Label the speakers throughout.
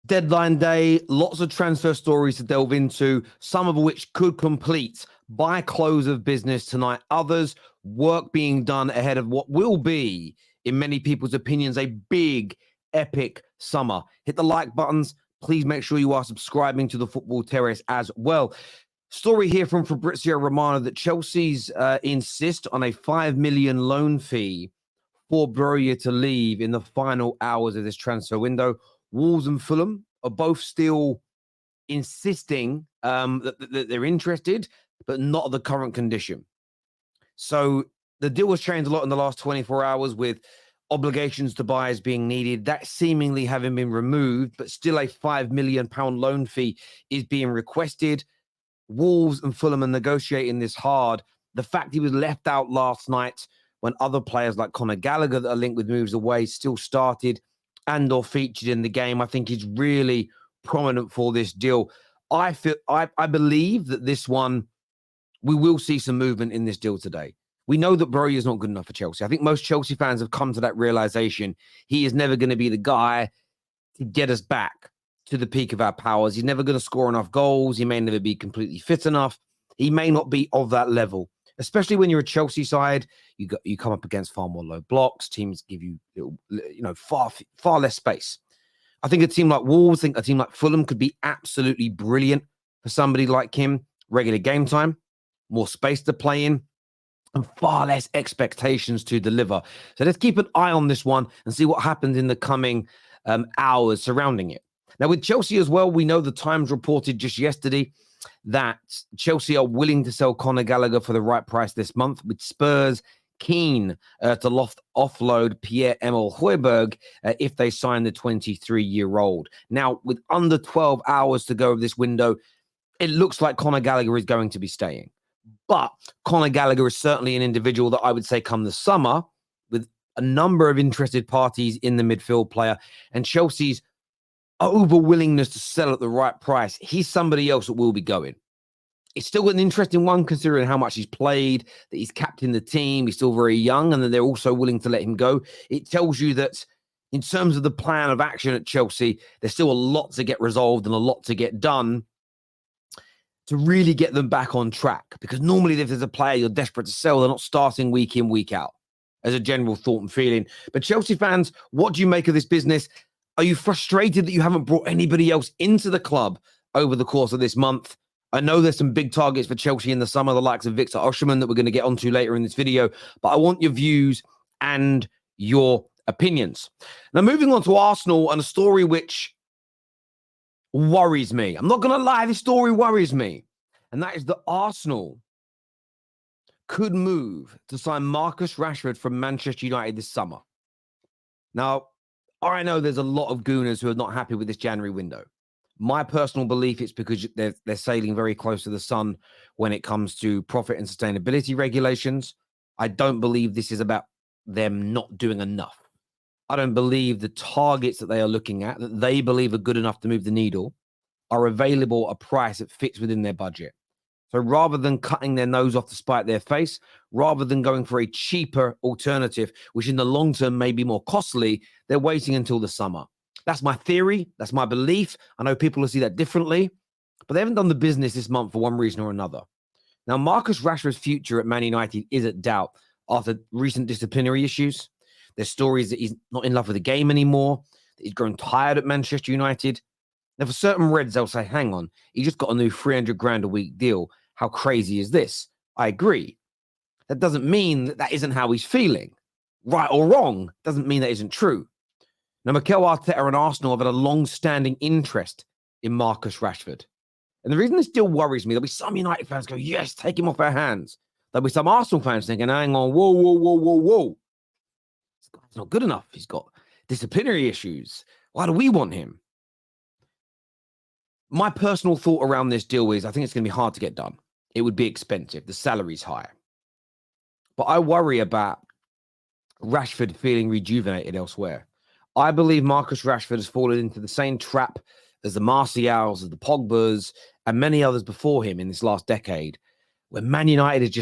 Speaker 1: Deadline day, lots of transfer stories to delve into, some of which could complete by close of business tonight. Others, work being done ahead of what will be, in many people's opinions, a big, epic summer. Hit the like buttons. Please make sure you are subscribing to the Football Terrace as well. Story here from Fabrizio Romano that Chelsea's insist on a 5 million loan fee for Broja to leave in the final hours of this transfer window. Wolves and Fulham are both still insisting that they're interested, but not the current condition. So the deal has changed a lot in the last 24 hours with obligations to buyers being needed. That seemingly having been removed, but still a £5 million loan fee is being requested. Wolves and Fulham are negotiating this hard. The fact he was left out last night when other players like Conor Gallagher that are linked with moves away still started and or featured in the game, I think is really prominent for this deal. I believe that this one, we will see some movement in this deal today. We know that Broja is not good enough for Chelsea. I think most Chelsea fans have come to that realization. He is never going to be the guy to get us back to the peak of our powers. He's never going to score enough goals. He may never be completely fit enough. He may not be of that level, especially when you're a Chelsea side. You come up against far more low blocks. Teams give you far less space. I think a team like Wolves, a team like Fulham could be absolutely brilliant for somebody like him. Regular game time, more space to play in, and far less expectations to deliver. So let's keep an eye on this one and see what happens in the coming hours surrounding it. Now, with Chelsea as well, we know the Times reported just yesterday that Chelsea are willing to sell Conor Gallagher for the right price this month, with Spurs keen to offload Pierre-Emile Højbjerg if they sign the 23-year-old. Now, with under 12 hours to go of this window, it looks like Conor Gallagher is going to be staying. But Conor Gallagher is certainly an individual that I would say come the summer, with a number of interested parties in the midfield player, and Chelsea's over willingness to sell at the right price, he's somebody else that will be going. It's still an interesting one considering how much he's played, that he's captained the team, he's still very young, and that they're also willing to let him go. It tells you that in terms of the plan of action at Chelsea, there's still a lot to get resolved and a lot to get done to really get them back on track. Because normally if there's a player you're desperate to sell, they're not starting week in, week out, as a general thought and feeling. But Chelsea fans, what do you make of this business? Are you frustrated that you haven't brought anybody else into the club over the course of this month? I know there's some big targets for Chelsea in the summer, the likes of Victor Osimhen that we're going to get onto later in this video, but I want your views and your opinions. Now, moving on to Arsenal and a story which worries me. I'm not going to lie, this story worries me. And that is that Arsenal could move to sign Marcus Rashford from Manchester United this summer. Now, I know there's a lot of gooners who are not happy with this January window. My personal belief is because they're sailing very close to the sun when it comes to profit and sustainability regulations. I don't believe this is about them not doing enough. I don't believe the targets that they are looking at, that they believe are good enough to move the needle, are available at a price that fits within their budget. So rather than cutting their nose off to spite their face, rather than going for a cheaper alternative, which in the long term may be more costly, they're waiting until the summer. That's my theory. That's my belief. I know people will see that differently, but they haven't done the business this month for one reason or another. Now, Marcus Rashford's future at Man United is at doubt after recent disciplinary issues. There's stories that he's not in love with the game anymore, that he's grown tired at Manchester United. Now, for certain Reds, they'll say, hang on, he just got a new 300 grand a week deal. How crazy is this? I agree. That doesn't mean that isn't how he's feeling. Right or wrong, doesn't mean that isn't true. Now, Mikel Arteta and Arsenal have had a long-standing interest in Marcus Rashford. And the reason this deal worries me, there'll be some United fans go, yes, take him off our hands. There'll be some Arsenal fans thinking, hang on, whoa. This guy's not good enough. He's got disciplinary issues. Why do we want him? My personal thought around this deal is I think it's going to be hard to get done. It would be expensive. The salary's high. But I worry about Rashford feeling rejuvenated elsewhere. I believe Marcus Rashford has fallen into the same trap as the Martials, as the Pogbas, and many others before him in this last decade, where Man United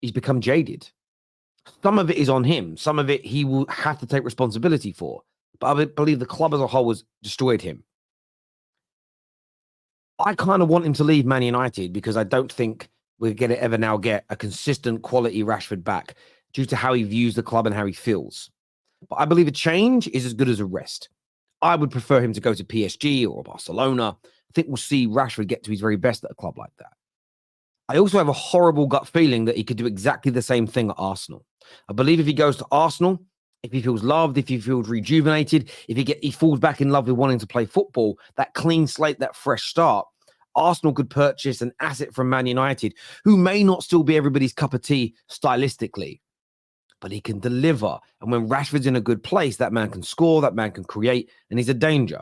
Speaker 1: he's become jaded. Some of it is on him. Some of it he will have to take responsibility for. But I believe the club as a whole has destroyed him. I kind of want him to leave Man United because I don't think we're going to ever now get a consistent quality Rashford back due to how he views the club and how he feels. But I believe a change is as good as a rest. I would prefer him to go to PSG or Barcelona. I think we'll see Rashford get to his very best at a club like that. I also have a horrible gut feeling that he could do exactly the same thing at Arsenal. I believe if he goes to Arsenal, if he feels loved, if he feels rejuvenated, if he falls back in love with wanting to play football, that clean slate, that fresh start, Arsenal could purchase an asset from Man United, who may not still be everybody's cup of tea stylistically, but he can deliver. And when Rashford's in a good place, that man can score, that man can create, and he's a danger.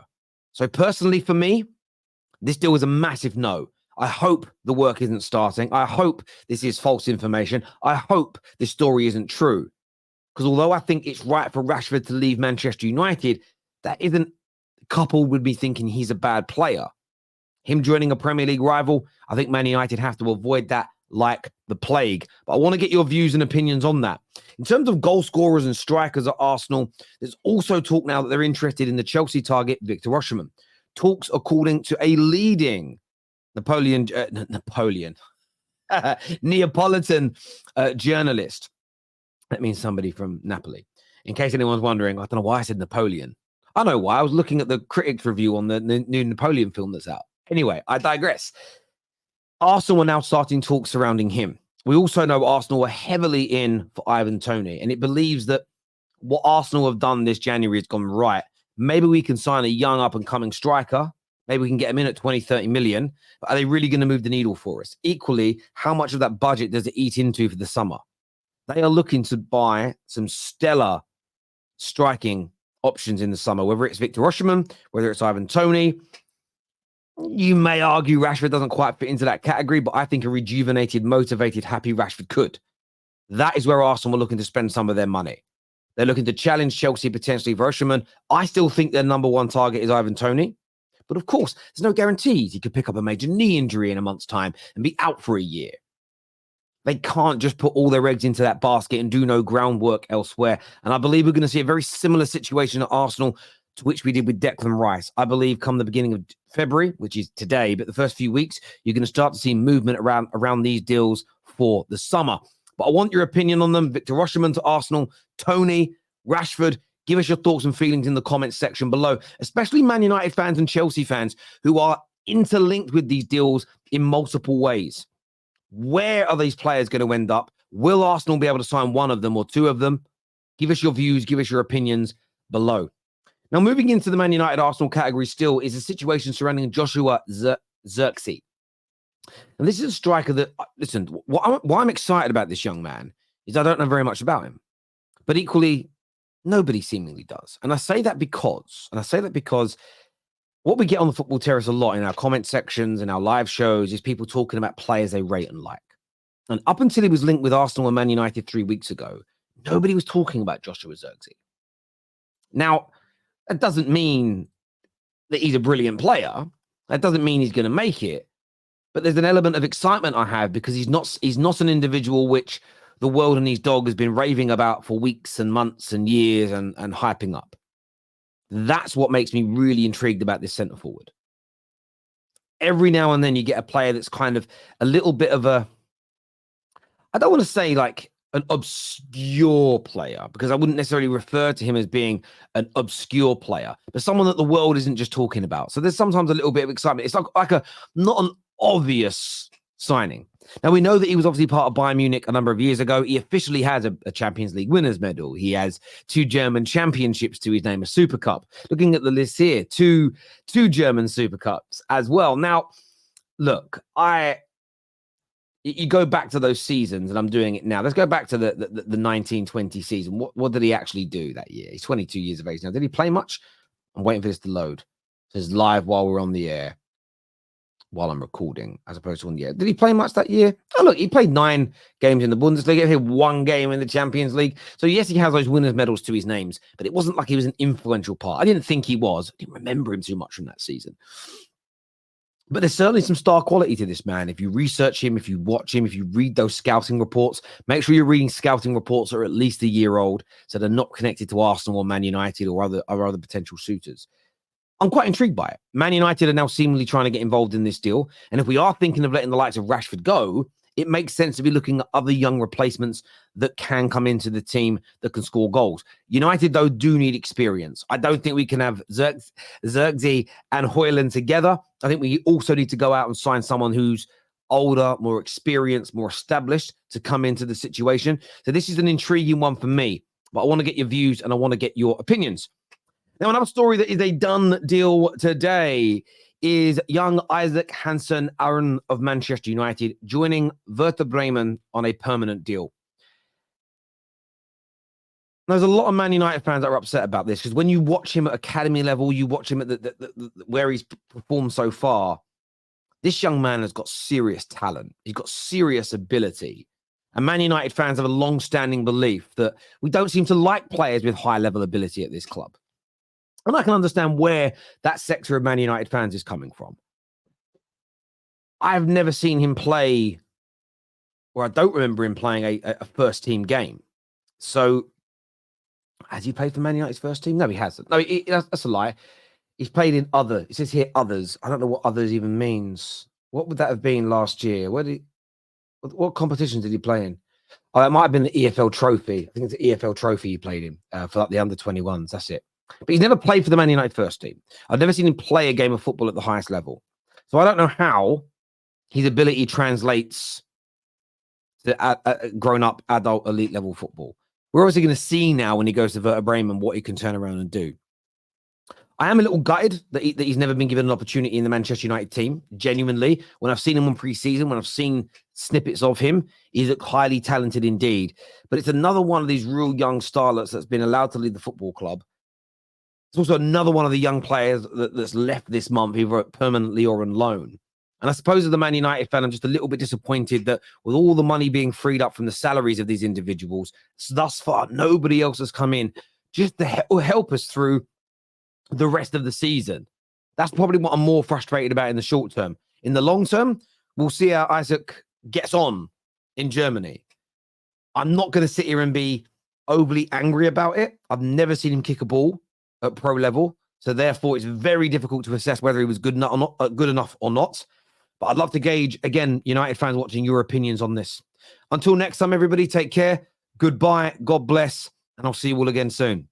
Speaker 1: So personally for me, this deal is a massive no. I hope the work isn't starting. I hope this is false information. I hope this story isn't true. Because although I think it's right for Rashford to leave Manchester United, that isn't coupled with me thinking he's a bad player. Him joining a Premier League rival, I think Man United have to avoid that like the plague. But I want to get your views and opinions on that. In terms of goal scorers and strikers at Arsenal, there's also talk now that they're interested in the Chelsea target, Victor Osimhen. Talks according to a leading Neapolitan journalist. That means somebody from Napoli. In case anyone's wondering, I don't know why I said Napoleon. I know why. I was looking at the critics' review on the new Napoleon film that's out. Anyway, I digress. Arsenal are now starting talks surrounding him. We also know Arsenal are heavily in for Ivan Toney, and it believes that what Arsenal have done this January has gone right. Maybe we can sign a young up-and-coming striker. Maybe we can get him in at 20, 30 million. But are they really going to move the needle for us? Equally, how much of that budget does it eat into for the summer? They are looking to buy some stellar striking options in the summer, whether it's Victor Osimhen, whether it's Ivan Toney. You may argue Rashford doesn't quite fit into that category, but I think a rejuvenated, motivated, happy Rashford could. That is where Arsenal are looking to spend some of their money. They're looking to challenge Chelsea potentially for Osimhen. I still think their number one target is Ivan Toney. But of course, there's no guarantees. He could pick up a major knee injury in a month's time and be out for a year. They can't just put all their eggs into that basket and do no groundwork elsewhere. And I believe we're going to see a very similar situation at Arsenal to which we did with Declan Rice. I believe come the beginning of February, which is today, but the first few weeks, you're going to start to see movement around these deals for the summer. But I want your opinion on them. Victor Osimhen to Arsenal, Toney, Rashford. Give us your thoughts and feelings in the comments section below, especially Man United fans and Chelsea fans who are interlinked with these deals in multiple ways. Where are these players going to end up? Will Arsenal be able to sign one of them or two of them? Give us your views, give us your opinions below. Now, moving into the Man United Arsenal category still is a situation surrounding Joshua Zirkzee. And this is a striker that, listen, why I'm excited about this young man is I don't know very much about him. But equally, nobody seemingly does. And I say that because what we get on the Football Terrace a lot in our comment sections and our live shows is people talking about players they rate and like. And up until he was linked with Arsenal and Man United 3 weeks ago, nobody was talking about Joshua Zirkzee. Now, that doesn't mean that he's a brilliant player. That doesn't mean he's going to make it. But there's an element of excitement I have because he's not an individual which the world and his dog has been raving about for weeks and months and years and hyping up. That's what makes me really intrigued about this centre forward. Every now and then you get a player that's kind of a little bit of a, I don't want to say like an obscure player, because I wouldn't necessarily refer to him as being an obscure player, but someone that the world isn't just talking about. So there's sometimes a little bit of excitement. It's like a not an obvious signing. Now, we know that he was obviously part of Bayern Munich a number of years ago. He officially has a Champions League winners medal. He has 2 German championships to his name, a Super Cup. Looking at the list here, two German Super Cups as well. Now, look, you go back to those seasons, and I'm doing it now. Let's go back to the 1920 season. What did he actually do that year? He's 22 years of age now. Did he play much? I'm waiting for this to load. It says live while we're on the air. While I'm recording, as opposed to on the air. Did he play much that year? Oh, look, he played 9 games in the Bundesliga. He had 1 game in the Champions League. So, yes, he has those winners' medals to his names, but it wasn't like he was an influential part. I didn't think he was. I didn't remember him too much from that season. But there's certainly some star quality to this man. If you research him, if you watch him, if you read those scouting reports, make sure you're reading scouting reports that are at least a year old, so they're not connected to Arsenal or Man United or other potential suitors. I'm quite intrigued by it. Man United are now seemingly trying to get involved in this deal. And if we are thinking of letting the likes of Rashford go, it makes sense to be looking at other young replacements that can come into the team that can score goals. United, though, do need experience. I don't think we can have Xerxes and Højlund together. I think we also need to go out and sign someone who's older, more experienced, more established to come into the situation. So this is an intriguing one for me. But I want to get your views and I want to get your opinions. Now, another story that is a done deal today is young Isaac Hansen Aron of Manchester United joining Werder Bremen on a permanent deal. There's a lot of Man United fans that are upset about this because when you watch him at academy level, you watch him at where he's performed so far, this young man has got serious talent. He's got serious ability. And Man United fans have a long-standing belief that we don't seem to like players with high-level ability at this club. And I can understand where that sector of Man United fans is coming from. I've never seen him play, or I don't remember him playing a first-team game. So, has he played for Man United's first team? No, he hasn't. No, that's a lie. He's played in other. It says here others. I don't know what others even means. What would that have been last year? What competition did he play in? Oh, it might have been the EFL Trophy. I think it's the EFL Trophy he played in for like the under-21s. That's it. But he's never played for the Man United first team. I've never seen him play a game of football at the highest level. So I don't know how his ability translates to grown-up, adult, elite level football. We're obviously going to see now when he goes to Werder Bremen what he can turn around and do. I am a little gutted that he's never been given an opportunity in the Manchester United team. Genuinely, when I've seen him on pre-season, when I've seen snippets of him, he's highly talented indeed. But it's another one of these real young starlets that's been allowed to lead the football club. It's also another one of the young players that's left this month, either permanently or on loan. And I suppose as the Man United fan, I'm just a little bit disappointed that with all the money being freed up from the salaries of these individuals, thus far, nobody else has come in just to help us through the rest of the season. That's probably what I'm more frustrated about in the short term. In the long term, we'll see how Isaac gets on in Germany. I'm not going to sit here and be overly angry about it. I've never seen him kick a ball at pro level. So therefore, it's very difficult to assess whether he was good enough or not. But I'd love to gauge, again, United fans watching, your opinions on this. Until next time, everybody, take care. Goodbye. God bless. And I'll see you all again soon.